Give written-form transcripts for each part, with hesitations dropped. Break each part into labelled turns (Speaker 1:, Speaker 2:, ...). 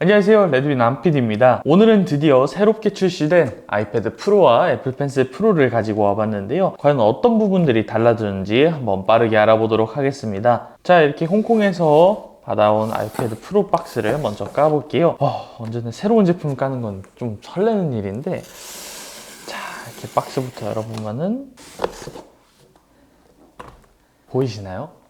Speaker 1: 안녕하세요, 레드빈 안PD입니다. 오늘은 드디어 새롭게 출시된 아이패드 프로와 애플 펜슬 프로를 가지고 와봤는데요. 과연 어떤 부분들이 달라졌는지 한번 빠르게 알아보도록 하겠습니다. 자, 이렇게 홍콩에서 받아온 아이패드 프로 박스를 먼저 까볼게요. 언제나 새로운 제품을 까는 건 좀 설레는 일인데, 자, 이렇게 박스부터 열어보면은 보이시나요?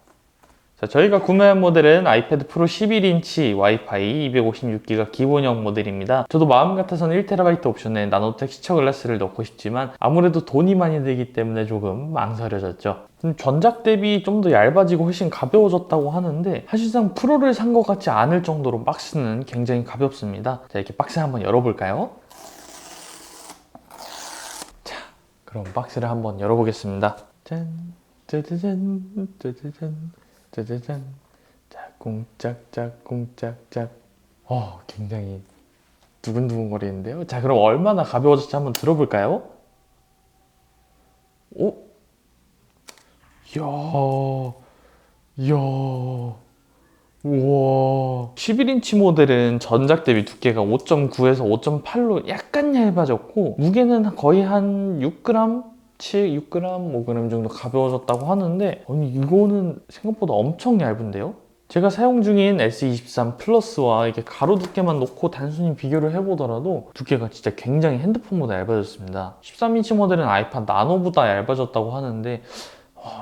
Speaker 1: 자, 저희가 구매한 모델은 아이패드 프로 11인치 와이파이 256기가 기본형 모델입니다. 저도 마음 같아서는 1TB 옵션에 나노텍 시처 글라스를 넣고 싶지만 아무래도 돈이 많이 들기 때문에 조금 망설여졌죠. 전작 대비 좀 더 얇아지고 훨씬 가벼워졌다고 하는데 사실상 프로를 산 것 같지 않을 정도로 박스는 굉장히 가볍습니다. 자, 이렇게 박스 한번 열어볼까요? 자, 그럼 박스를 한번 열어보겠습니다. 짠, 짜자잔, 짜자잔. 짜자잔. 자, 쿵짝짝 쿵짝짝. 굉장히 두근두근거리는데요. 자, 그럼 얼마나 가벼워질지 한번 들어볼까요? 오? 이야, 우와. 11인치 모델은 전작 대비 두께가 5.9에서 5.8로 약간 얇아졌고 무게는 거의 한 6g? 6g, 5g 정도 가벼워졌다고 하는데 아니 이거는 생각보다 엄청 얇은데요? 제가 사용 중인 S23 플러스와 이렇게 가로 두께만 놓고 단순히 비교를 해보더라도 두께가 진짜 굉장히 핸드폰보다 얇아졌습니다. 13인치 모델은 아이팟 나노보다 얇아졌다고 하는데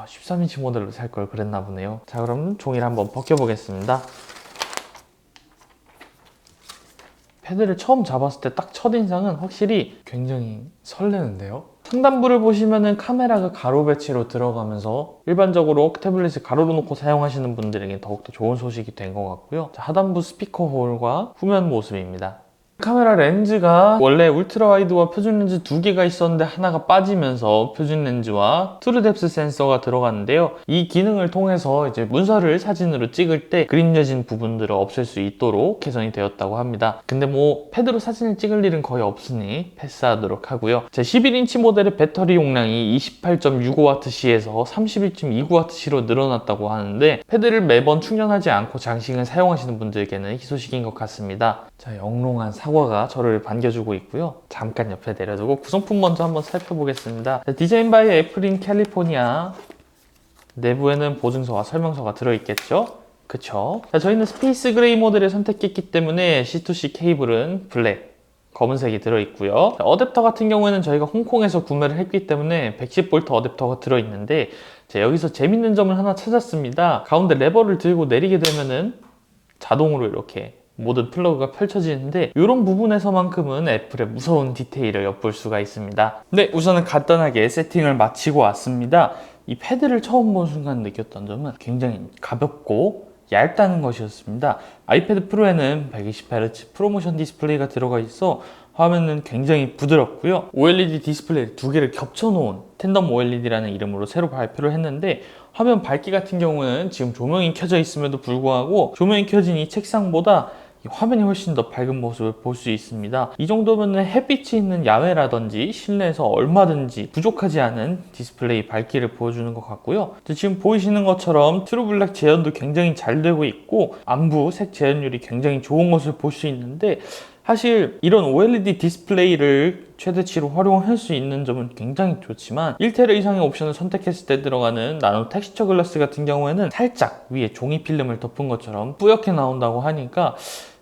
Speaker 1: 13인치 모델로 살 걸 그랬나 보네요. 자, 그럼 종이를 한번 벗겨보겠습니다. 패드를 처음 잡았을 때 딱 첫인상은 확실히 굉장히 설레는데요. 상단부를 보시면은 카메라가 가로 배치로 들어가면서 일반적으로 태블릿을 가로로 놓고 사용하시는 분들에게 더욱더 좋은 소식이 된 것 같고요. 자, 하단부 스피커 홀과 후면 모습입니다. 카메라 렌즈가 원래 울트라 와이드와 표준 렌즈 두 개가 있었는데 하나가 빠지면서 표준 렌즈와 트루뎁스 센서가 들어갔는데요. 이 기능을 통해서 이제 문서를 사진으로 찍을 때 그림려진 부분들을 없앨 수 있도록 개선이 되었다고 합니다. 근데 뭐 패드로 사진을 찍을 일은 거의 없으니 패스하도록 하고요. 제 11인치 모델의 배터리 용량이 28.65Wc에서 31.29Wc로 늘어났다고 하는데 패드를 매번 충전하지 않고 장시간 사용하시는 분들께는 희소식인 것 같습니다. 자, 영롱한 사과가 저를 반겨주고 있고요. 잠깐 옆에 내려두고 구성품 먼저 한번 살펴보겠습니다. 디자인 바이 애플인 캘리포니아. 내부에는 보증서와 설명서가 들어있겠죠? 그쵸? 자, 저희는 스페이스 그레이 모델을 선택했기 때문에 C2C 케이블은 블랙, 검은색이 들어있고요. 어댑터 같은 경우에는 저희가 홍콩에서 구매를 했기 때문에 110V 어댑터가 들어있는데 자, 여기서 재밌는 점을 하나 찾았습니다. 가운데 레버를 들고 내리게 되면은 자동으로 이렇게 모든 플러그가 펼쳐지는데 이런 부분에서만큼은 애플의 무서운 디테일을 엿볼 수가 있습니다. 네, 우선은 간단하게 세팅을 마치고 왔습니다. 이 패드를 처음 본 순간 느꼈던 점은 굉장히 가볍고 얇다는 것이었습니다. 아이패드 프로에는 120Hz 프로모션 디스플레이가 들어가 있어 화면은 굉장히 부드럽고요. OLED 디스플레이 두 개를 겹쳐놓은 텐덤 OLED라는 이름으로 새로 발표를 했는데 화면 밝기 같은 경우는 지금 조명이 켜져 있음에도 불구하고 조명이 켜진 이 책상보다 화면이 훨씬 더 밝은 모습을 볼 수 있습니다. 이 정도면 햇빛이 있는 야외라든지 실내에서 얼마든지 부족하지 않은 디스플레이 밝기를 보여주는 것 같고요. 지금 보이시는 것처럼 트루블랙 재현도 굉장히 잘 되고 있고 안부 색 재현율이 굉장히 좋은 것을 볼 수 있는데 사실 이런 OLED 디스플레이를 최대치로 활용할 수 있는 점은 굉장히 좋지만 1TB 이상의 옵션을 선택했을 때 들어가는 나노 텍스처 글라스 같은 경우에는 살짝 위에 종이 필름을 덮은 것처럼 뿌옇게 나온다고 하니까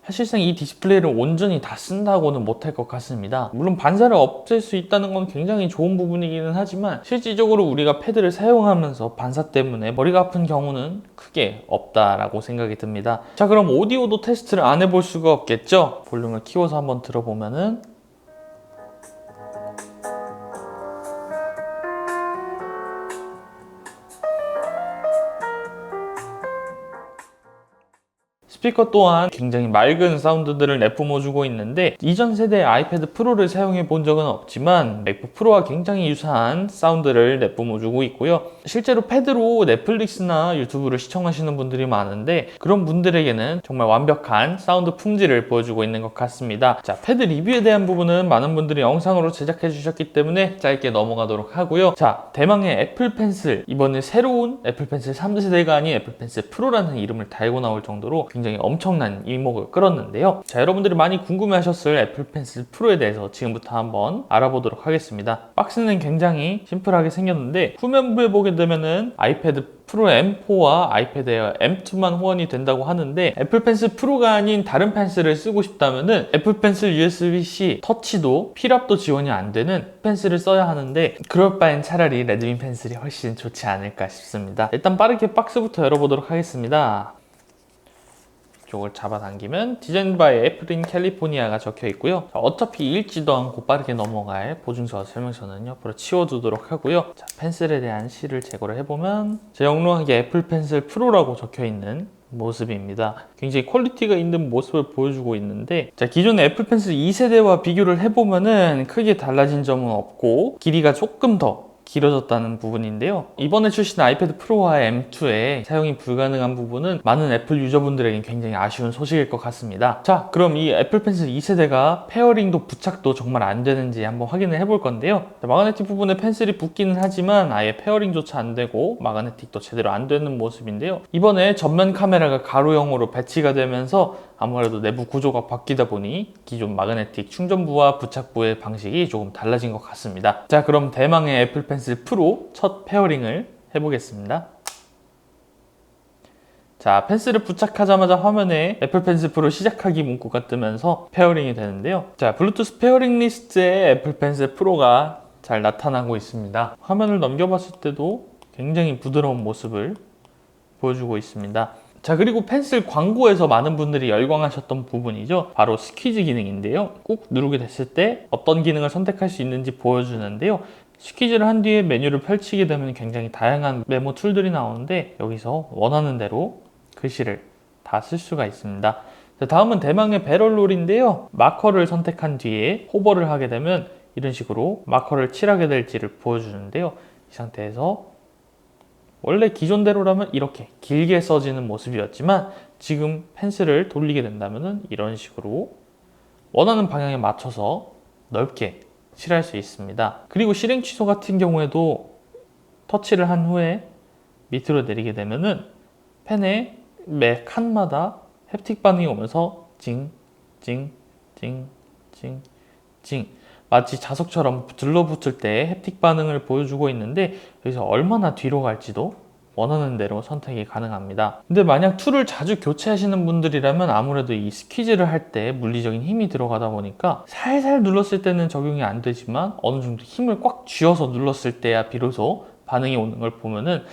Speaker 1: 사실상 이 디스플레이를 온전히 다 쓴다고는 못할 것 같습니다. 물론 반사를 없앨 수 있다는 건 굉장히 좋은 부분이기는 하지만 실질적으로 우리가 패드를 사용하면서 반사 때문에 머리가 아픈 경우는 크게 없다라고 생각이 듭니다. 자, 그럼 오디오도 테스트를 안 해볼 수가 없겠죠? 볼륨을 키워서 한번 들어보면은 스피커 또한 굉장히 맑은 사운드들을 내뿜어주고 있는데 이전 세대의 아이패드 프로를 사용해 본 적은 없지만 맥북 프로와 굉장히 유사한 사운드를 내뿜어주고 있고요. 실제로 패드로 넷플릭스나 유튜브를 시청하시는 분들이 많은데 그런 분들에게는 정말 완벽한 사운드 품질을 보여주고 있는 것 같습니다. 자, 패드 리뷰에 대한 부분은 많은 분들이 영상으로 제작해 주셨기 때문에 짧게 넘어가도록 하고요. 자, 대망의 애플 펜슬, 이번에 새로운 애플 펜슬 3세대가 아닌 애플 펜슬 프로라는 이름을 달고 나올 정도로 굉장히 굉장히 엄청난 이목을 끌었는데요. 자, 여러분들이 많이 궁금해하셨을 애플 펜슬 프로에 대해서 지금부터 한번 알아보도록 하겠습니다. 박스는 굉장히 심플하게 생겼는데 후면부에 보게 되면은 아이패드 프로 M4와 아이패드 에어 M2만 후원이 된다고 하는데 애플 펜슬 프로가 아닌 다른 펜슬을 쓰고 싶다면은 애플 펜슬 USB-C 터치도 필압도 지원이 안 되는 펜슬을 써야 하는데 그럴 바엔 차라리 레드민 펜슬이 훨씬 좋지 않을까 싶습니다. 일단 빠르게 박스부터 열어보도록 하겠습니다. 이쪽을 잡아당기면 디자인 바이 애플 인 캘리포니아가 적혀 있고요. 자, 어차피 읽지도 않고 빠르게 넘어갈 보증서와 설명서는 옆으로 치워두도록 하고요. 자, 펜슬에 대한 실을 제거를 해보면 제 영롱하게 애플 펜슬 프로라고 적혀 있는 모습입니다. 굉장히 퀄리티가 있는 모습을 보여주고 있는데, 자, 기존의 애플 펜슬 2세대와 비교를 해보면은 크게 달라진 점은 없고 길이가 조금 더 길어졌다는 부분인데요. 이번에 출시된 아이패드 프로와 M2에 사용이 불가능한 부분은 많은 애플 유저분들에게 굉장히 아쉬운 소식일 것 같습니다. 자, 그럼 이 애플 펜슬 2세대가 페어링도 부착도 정말 안 되는지 한번 확인을 해볼 건데요. 자, 마그네틱 부분에 펜슬이 붙기는 하지만 아예 페어링조차 안 되고 마그네틱도 제대로 안 되는 모습인데요. 이번에 전면 카메라가 가로형으로 배치가 되면서 아무래도 내부 구조가 바뀌다 보니 기존 마그네틱 충전부와 부착부의 방식이 조금 달라진 것 같습니다. 자, 그럼 대망의 애플 펜슬 프로 첫 페어링을 해보겠습니다. 자, 펜슬을 부착하자마자 화면에 애플 펜슬 프로 시작하기 문구가 뜨면서 페어링이 되는데요. 자, 블루투스 페어링 리스트에 애플 펜슬 프로가 잘 나타나고 있습니다. 화면을 넘겨봤을 때도 굉장히 부드러운 모습을 보여주고 있습니다. 자, 그리고 펜슬 광고에서 많은 분들이 열광하셨던 부분이죠. 바로 스퀴즈 기능인데요. 꾹 누르게 됐을 때 어떤 기능을 선택할 수 있는지 보여주는데요. 스퀴즈를 한 뒤에 메뉴를 펼치게 되면 굉장히 다양한 메모 툴들이 나오는데 여기서 원하는 대로 글씨를 다 쓸 수가 있습니다. 자, 다음은 대망의 배럴롤인데요. 마커를 선택한 뒤에 호버를 하게 되면 이런 식으로 마커를 칠하게 될지를 보여주는데요. 이 상태에서 원래 기존대로라면 이렇게 길게 써지는 모습이었지만 지금 펜슬을 돌리게 된다면 이런 식으로 원하는 방향에 맞춰서 넓게 칠할 수 있습니다. 그리고 실행 취소 같은 경우에도 터치를 한 후에 밑으로 내리게 되면은 펜의 매 칸마다 햅틱 반응이 오면서 징, 징, 징, 징, 징, 마치 자석처럼 들러붙을 때 햅틱 반응을 보여주고 있는데 여기서 얼마나 뒤로 갈지도 원하는 대로 선택이 가능합니다. 근데 만약 툴을 자주 교체하시는 분들이라면 아무래도 이 스퀴즈를 할 때 물리적인 힘이 들어가다 보니까 살살 눌렀을 때는 적용이 안 되지만 어느 정도 힘을 꽉 쥐어서 눌렀을 때야 비로소 반응이 오는 걸 보면은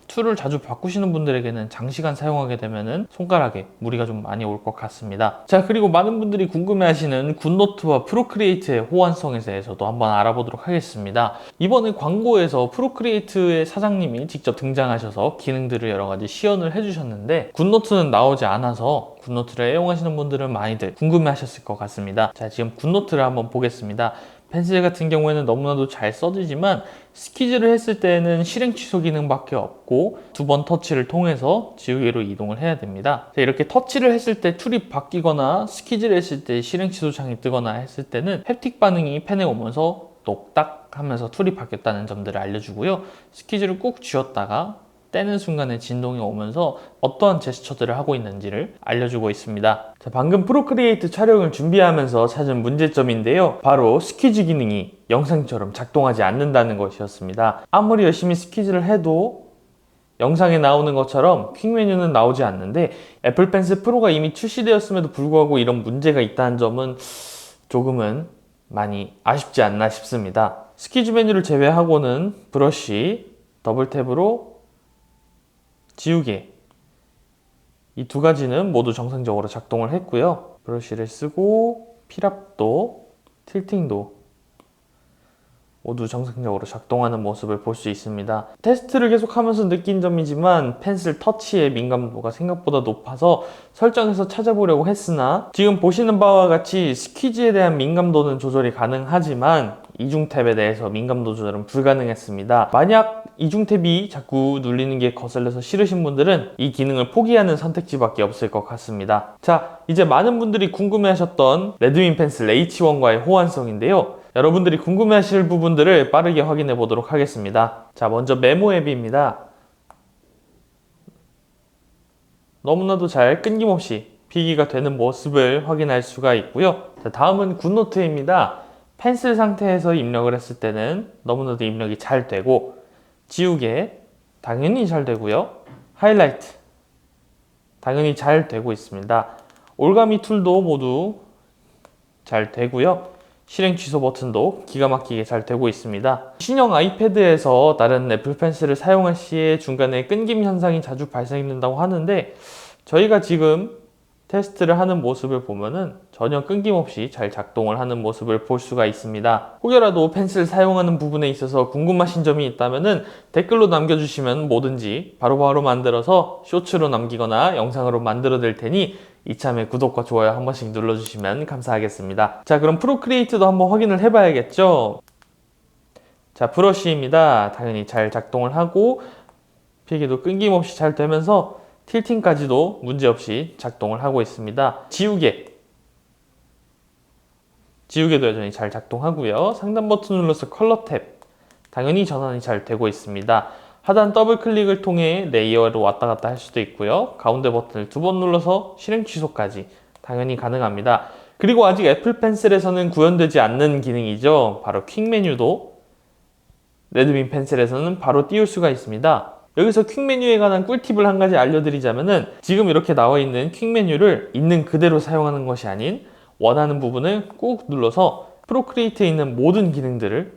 Speaker 1: 툴을 자주 바꾸시는 분들에게는 장시간 사용하게 되면은 손가락에 무리가 좀 많이 올 것 같습니다. 자, 그리고 많은 분들이 궁금해하시는 굿노트와 프로크리에이트의 호환성에 대해서도 한번 알아보도록 하겠습니다. 이번에 광고에서 프로크리에이트의 사장님이 직접 등장하셔서 기능들을 여러 가지 시연을 해주셨는데 굿노트는 나오지 않아서 굿노트를 애용하시는 분들은 많이들 궁금해하셨을 것 같습니다. 자, 지금 굿노트를 한번 보겠습니다. 펜슬 같은 경우에는 너무나도 잘 써지지만 스퀴즈를 했을 때는 실행 취소 기능밖에 없고 두 번 터치를 통해서 지우개로 이동을 해야 됩니다. 이렇게 터치를 했을 때 툴이 바뀌거나 스퀴즈를 했을 때 실행 취소 창이 뜨거나 했을 때는 햅틱 반응이 펜에 오면서 똑딱 하면서 툴이 바뀌었다는 점들을 알려주고요. 스퀴즈를 꾹 쥐었다가 떼는 순간에 진동이 오면서 어떠한 제스처들을 하고 있는지를 알려주고 있습니다. 자, 방금 프로크리에이트 촬영을 준비하면서 찾은 문제점인데요. 바로 스퀴즈 기능이 영상처럼 작동하지 않는다는 것이었습니다. 아무리 열심히 스퀴즈를 해도 영상에 나오는 것처럼 퀵 메뉴는 나오지 않는데 애플 펜슬 프로가 이미 출시되었음에도 불구하고 이런 문제가 있다는 점은 조금은 많이 아쉽지 않나 싶습니다. 스퀴즈 메뉴를 제외하고는 브러쉬, 더블 탭으로 지우개 이 두 가지는 모두 정상적으로 작동을 했고요. 브러쉬를 쓰고 필압도, 틸팅도 모두 정상적으로 작동하는 모습을 볼 수 있습니다. 테스트를 계속하면서 느낀 점이지만 펜슬 터치의 민감도가 생각보다 높아서 설정에서 찾아보려고 했으나 지금 보시는 바와 같이 스퀴즈에 대한 민감도는 조절이 가능하지만 이중 탭에 대해서 민감도 조절은 불가능했습니다. 만약 이중 탭이 자꾸 눌리는 게 거슬려서 싫으신 분들은 이 기능을 포기하는 선택지밖에 없을 것 같습니다. 자, 이제 많은 분들이 궁금해하셨던 레드민 펜슬 H1과의 호환성인데요. 여러분들이 궁금해하실 부분들을 빠르게 확인해 보도록 하겠습니다. 자, 먼저 메모 앱입니다. 너무나도 잘 끊김없이 필기가 되는 모습을 확인할 수가 있고요. 자, 다음은 굿노트입니다. 펜슬 상태에서 입력을 했을 때는 너무나도 입력이 잘 되고, 지우개 당연히 잘 되고요. 하이라이트 당연히 잘 되고 있습니다. 올가미 툴도 모두 잘 되고요. 실행 취소 버튼도 기가 막히게 잘 되고 있습니다. 신형 아이패드에서 다른 애플 펜슬을 사용할 시에 중간에 끊김 현상이 자주 발생된다고 하는데, 저희가 지금 테스트를 하는 모습을 보면은 전혀 끊김없이 잘 작동을 하는 모습을 볼 수가 있습니다. 혹여라도 펜슬 사용하는 부분에 있어서 궁금하신 점이 있다면은 댓글로 남겨주시면 뭐든지 바로바로 만들어서 쇼츠로 남기거나 영상으로 만들어 드릴 테니 이참에 구독과 좋아요 한 번씩 눌러주시면 감사하겠습니다. 자, 그럼 프로크리에이트도 한번 확인을 해봐야겠죠. 자, 브러쉬입니다. 당연히 잘 작동을 하고 필기도 끊김없이 잘 되면서 틸팅까지도 문제없이 작동을 하고 있습니다. 지우개도 여전히 잘 작동하고요. 상단 버튼 눌러서 컬러 탭 당연히 전환이 잘 되고 있습니다. 하단 더블 클릭을 통해 레이어로 왔다 갔다 할 수도 있고요. 가운데 버튼을 2번 눌러서 실행 취소까지 당연히 가능합니다. 그리고 아직 애플 펜슬에서는 구현되지 않는 기능이죠. 바로 퀵 메뉴도 레드빔 펜슬에서는 바로 띄울 수가 있습니다. 여기서 퀵 메뉴에 관한 꿀팁을 한 가지 알려드리자면은, 지금 이렇게 나와 있는 퀵 메뉴를 있는 그대로 사용하는 것이 아닌 원하는 부분을 꾹 눌러서 프로크리에이트에 있는 모든 기능들을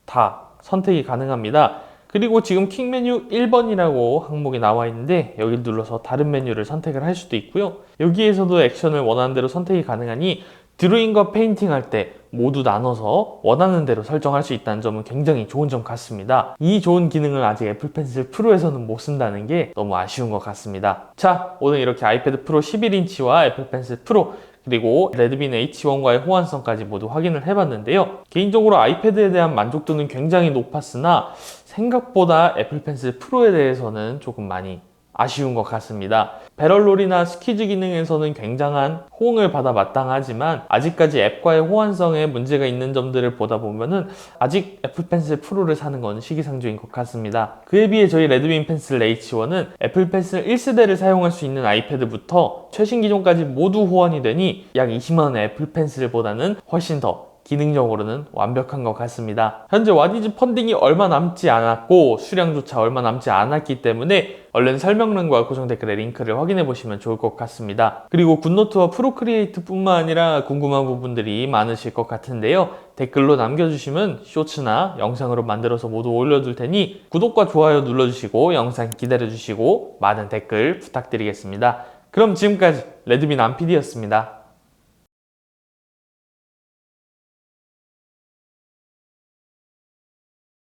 Speaker 1: 다 선택이 가능합니다. 그리고 지금 퀵 메뉴 1번이라고 항목이 나와 있는데 여기를 눌러서 다른 메뉴를 선택을 할 수도 있고요. 여기에서도 액션을 원하는 대로 선택이 가능하니 드로잉과 페인팅 할 때 모두 나눠서 원하는 대로 설정할 수 있다는 점은 굉장히 좋은 점 같습니다. 이 좋은 기능을 아직 애플 펜슬 프로에서는 못 쓴다는 게 너무 아쉬운 것 같습니다. 자, 오늘 이렇게 아이패드 프로 11인치와 애플 펜슬 프로 그리고 레드빔 H1과의 호환성까지 모두 확인을 해봤는데요. 개인적으로 아이패드에 대한 만족도는 굉장히 높았으나 생각보다 애플 펜슬 프로에 대해서는 조금 많이 아쉬운 것 같습니다. 배럴롤이나 스퀴즈 기능에서는 굉장한 호응을 받아 마땅하지만 아직까지 앱과의 호환성에 문제가 있는 점들을 보다 보면은 아직 애플 펜슬 프로를 사는 건 시기상조인 것 같습니다. 그에 비해 저희 레드빔 펜슬 H1은 애플 펜슬 1세대를 사용할 수 있는 아이패드부터 최신 기종까지 모두 호환이 되니 약 20만원의 애플 펜슬보다는 훨씬 더 기능적으로는 완벽한 것 같습니다. 현재 와디즈 펀딩이 얼마 남지 않았고 수량조차 얼마 남지 않았기 때문에 얼른 설명란과 고정 댓글에 링크를 확인해 보시면 좋을 것 같습니다. 그리고 굿노트와 프로크리에이트 뿐만 아니라 궁금한 부분들이 많으실 것 같은데요. 댓글로 남겨주시면 쇼츠나 영상으로 만들어서 모두 올려둘 테니 구독과 좋아요 눌러주시고 영상 기다려주시고 많은 댓글 부탁드리겠습니다. 그럼 지금까지 레드빔 안PD였습니다.